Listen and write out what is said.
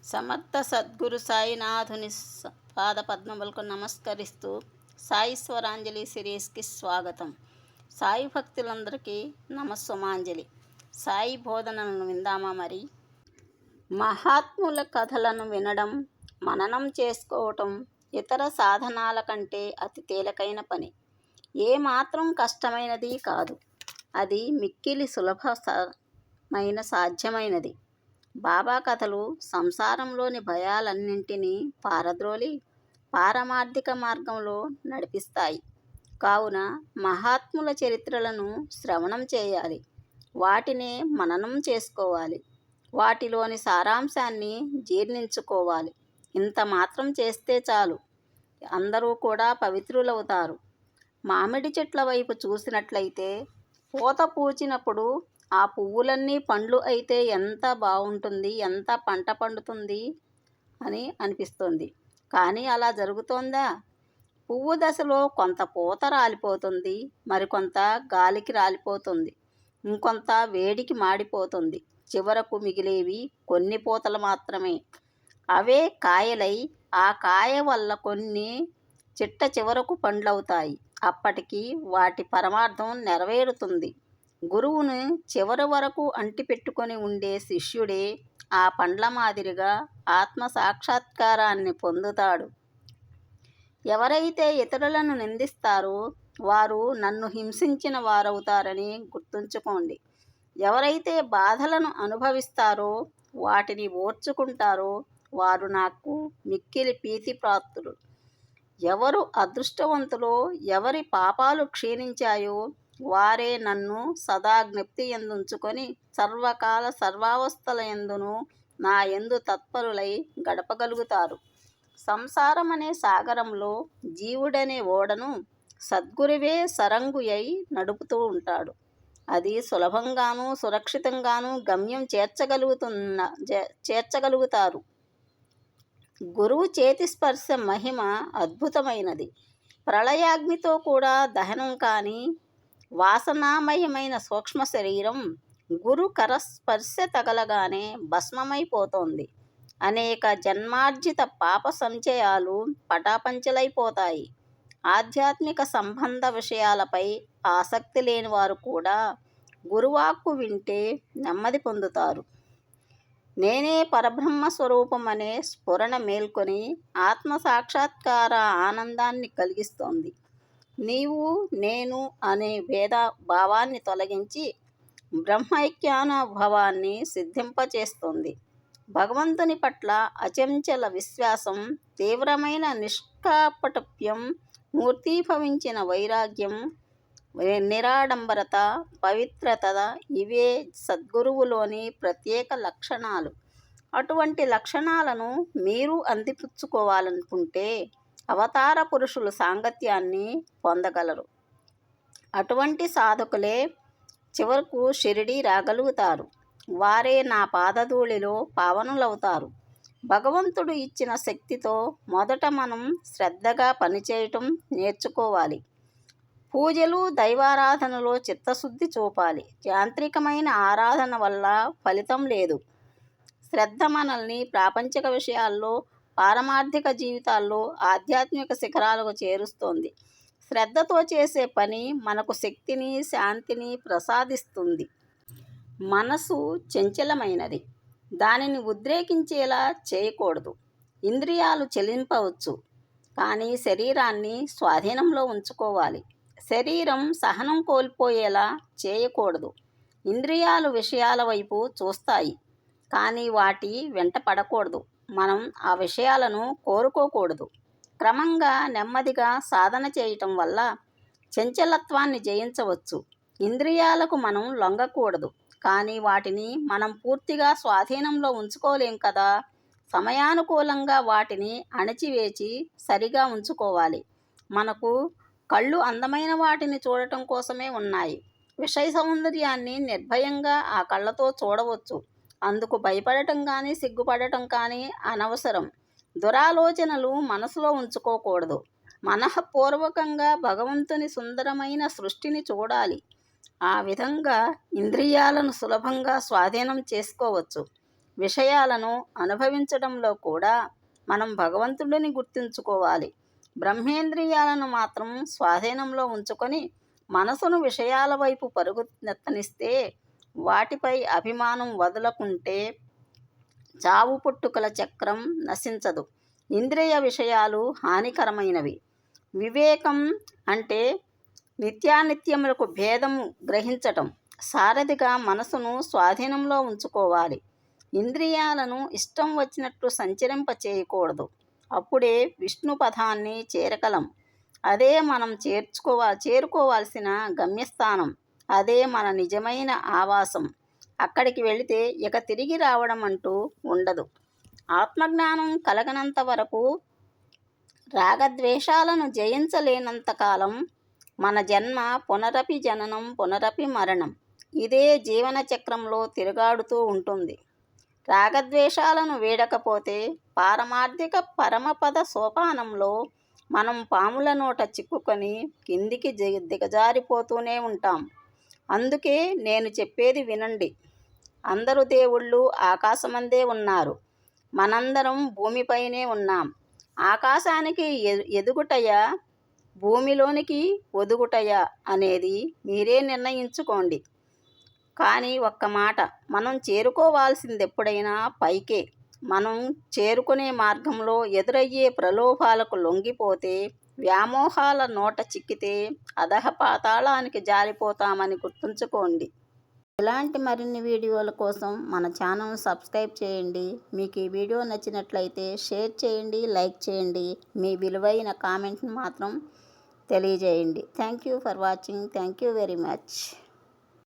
సమర్థ సద్గురు సాయినాథుని పాదపద్మములకు నమస్కరిస్తూ సాయి స్వరాంజలి సిరీస్కి స్వాగతం. సాయి భక్తులందరికీ నమస్సుమాంజలి. సాయి బోధనలను విందామా? మరి మహాత్ముల కథలను వినడం, మననం చేసుకోవటం ఇతర సాధనాల కంటే అతి తేలికైన పని. ఏమాత్రం కష్టమైనది కాదు. అది మిక్కిలి సులభమైన సాధ్యమైనది. బాబా కథలు సంసారంలోని భయాలన్నింటినీ పారద్రోలి పారమార్థిక మార్గంలో నడిపిస్తాయి. కావున మహాత్ముల చరిత్రలను శ్రవణం చేయాలి, వాటినే మననం చేసుకోవాలి, వాటిలోని సారాంశాన్ని జీర్ణించుకోవాలి. ఇంత మాత్రం చేస్తే చాలు, అందరూ కూడా పవిత్రులవుతారు. మామిడి చెట్ల వైపు చూసినట్లయితే పూత పూచినప్పుడు ఆ పువ్వులన్నీ పండ్లు అయితే ఎంత బాగుంటుంది, ఎంత పంట పండుతుంది అని అనిపిస్తుంది. కానీ అలా జరుగుతోందా? పువ్వు దశలో కొంత పూత రాలిపోతుంది, మరికొంత గాలికి రాలిపోతుంది, ఇంకొంత వేడికి మాడిపోతుంది. చివరకు మిగిలేవి కొన్ని పూతలు మాత్రమే. అవే కాయలై ఆ కాయ వల్ల కొన్ని చిట్ట చివరకు పండ్లవుతాయి. అప్పటికి వాటి పరమార్థం నెరవేరుతుంది. గురువును చివరి వరకు అంటిపెట్టుకొని ఉండే శిష్యుడే ఆ పండ్ల మాదిరిగా ఆత్మ సాక్షాత్కారాన్ని పొందుతాడు. ఎవరైతే ఇతరులను నిందిస్తారో వారు నన్ను హింసించిన వారవుతారని గుర్తుంచుకోండి. ఎవరైతే బాధలను అనుభవిస్తారో, వాటిని ఓర్చుకుంటారో వారు నాకు మిక్కిలి ప్రీతిపాత్రులు. ఎవరు అదృష్టవంతులో, ఎవరి పాపాలు క్షీణించాయో వారే నన్ను సదా జ్ఞప్తి యందుంచుకొని సర్వకాల సర్వావస్థల యందును నా యందు తత్పరులై గడపగలుగుతారు. సంసారమనే సాగరంలో జీవుడనే ఓడను సద్గురువే సరంగుయై నడుపుతూ ఉంటాడు. అది సులభంగానూ సురక్షితంగానూ గమ్యం చేర్చగలుగుతారు. గురువు చేతి స్పర్శ మహిమ అద్భుతమైనది. ప్రళయాగ్నితో కూడా దహనం కాని వాసనామయమైన సూక్ష్మ శరీరం గురు కరస్పర్శ తగలగానే భస్మమైపోతోంది. అనేక జన్మార్జిత పాప సంచయాలు పటాపంచలైపోతాయి. ఆధ్యాత్మిక సంబంధ విషయాలపై ఆసక్తి లేని వారు కూడా గురువాక్కు వింటే నెమ్మది పొందుతారు. నేనే పరబ్రహ్మ స్వరూపమనే స్ఫురణ మేల్కొని ఆత్మ సాక్షాత్కార ఆనందాన్ని కలిగిస్తోంది. నీవు నేను అనే భేద భావాన్ని తొలగించి బ్రహ్మైక్యానుభవాన్ని సిద్ధింపచేస్తుంది. భగవంతుని పట్ల అచంచల విశ్వాసం, తీవ్రమైన నిష్కాపటప్యం, మూర్తీభవించిన వైరాగ్యం, నిరాడంబరత, పవిత్రత ఇవే సద్గురువులోని ప్రత్యేక లక్షణాలు. అటువంటి లక్షణాలను మీరు అందిపుచ్చుకోవాలనుకుంటే అవతార పురుషుల సాంగత్యాన్ని పొందగలరు. అటువంటి సాధకులే చివరకు షిరిడీ రాగలుగుతారు. వారే నా పాదధూళిలో పావనులవుతారు. భగవంతుడు ఇచ్చిన శక్తితో మొదట మనం శ్రద్ధగా పనిచేయటం నేర్చుకోవాలి. పూజలు, దైవారాధనలో చిత్తశుద్ధి చూపాలి. యాంత్రికమైన ఆరాధన వల్ల ఫలితం లేదు. శ్రద్ధ మనల్ని ప్రాపంచిక విషయాల్లో, పారమార్థిక జీవితాల్లో ఆధ్యాత్మిక శిఖరాలకు చేరుస్తోంది. శ్రద్ధతో చేసే పని మనకు శక్తిని, శాంతిని ప్రసాదిస్తుంది. మనసు చంచలమైనది, దానిని ఉద్రేకించేలా చేయకూడదు. ఇంద్రియాలు చెలింపవచ్చు, కానీ శరీరాన్ని స్వాధీనంలో ఉంచుకోవాలి. శరీరం సహనం కోల్పోయేలా చేయకూడదు. ఇంద్రియాలు విషయాల వైపు చూస్తాయి, కానీ వాటి వెంట పడకూడదు. మనం ఆ విషయాలను కోరుకోకూడదు. క్రమంగా నెమ్మదిగా సాధన చేయటం వల్ల చంచలత్వాన్ని జయించవచ్చు. ఇంద్రియాలకు మనం లొంగకూడదు, కానీ వాటిని మనం పూర్తిగా స్వాధీనంలో ఉంచుకోలేం కదా. సమయానుకూలంగా వాటిని అణచివేచి సరిగా ఉంచుకోవాలి. మనకు కళ్ళు అందమైన వాటిని చూడటం కోసమే ఉన్నాయి. విషయ సౌందర్యాన్ని నిర్భయంగా ఆ కళ్ళతో చూడవచ్చు. అందుకు భయపడటం కానీ సిగ్గుపడటం కానీ అనవసరం. దురాలోచనలు మనసులో ఉంచుకోకూడదు. మనఃపూర్వకంగా భగవంతుని సుందరమైన సృష్టిని చూడాలి. ఆ విధంగా ఇంద్రియాలను సులభంగా స్వాధీనం చేసుకోవచ్చు. విషయాలను అనుభవించడంలో కూడా మనం భగవంతుడిని గుర్తుంచుకోవాలి. బ్రహ్మేంద్రియాలను మాత్రం స్వాధీనంలో ఉంచుకొని మనసును విషయాల వైపు పరుగునెత్తనిస్తే, వాటిపై అభిమానం వదలకుంటే చావు పుట్టుకల చక్రం నశించదు. ఇంద్రియ విషయాలు హానికరమైనవి. వివేకం అంటే నిత్యానిత్యములకు భేదము గ్రహించటం. సారథిగా మనసును స్వాధీనంలో ఉంచుకోవాలి. ఇంద్రియాలను ఇష్టం వచ్చినట్లు సంచరింప చేయకూడదు. అప్పుడే విష్ణు పదాన్ని చేరగలం. అదే మనం చేరుకోవాల్సిన గమ్యస్థానం. అదే మన నిజమైన ఆవాసం. అక్కడికి వెళితే ఇక తిరిగి రావడం అంటూ ఉండదు. ఆత్మజ్ఞానం కలగనంత వరకు, రాగద్వేషాలను జయించలేనంతకాలం మన జన్మ పునరపి జననం పునరపి మరణం. ఇదే జీవన చక్రంలో తిరుగాడుతూ ఉంటుంది. రాగద్వేషాలను వీడకపోతే పారమార్థిక పరమపద సోపానంలో మనం పాముల నోట చిక్కుకొని కిందికి దిగజారిపోతూనే ఉంటాం. అందుకే నేను చెప్పేది వినండి. అందరు దేవుళ్ళు ఆకాశమందే ఉన్నారు. మనందరం భూమిపైనే ఉన్నాం. ఆకాశానికి ఎదుగుటయా, భూమిలోనికి ఒదుగుటయా అనేది మీరే నిర్ణయించుకోండి. కానీ ఒక్క మాట, మనం చేరుకోవాల్సిందెప్పుడైనా పైకే. మనం చేరుకునే మార్గంలో ఎదురయ్యే ప్రలోభాలకు లొంగిపోతే, వ్యామోహాల నోట చిక్కితే అధఃపాతాళానికి జారిపోతామని గుర్తుంచుకోండి. ఇలాంటి మరిన్ని వీడియోల కోసం మన ఛానల్ సబ్స్క్రైబ్ చేయండి. మీకు ఈ వీడియో నచ్చినట్లయితే షేర్ చేయండి, లైక్ చేయండి. మీ విలువైన కామెంట్ని మాత్రం తెలియజేయండి. Thank you for watching. Thank you very much.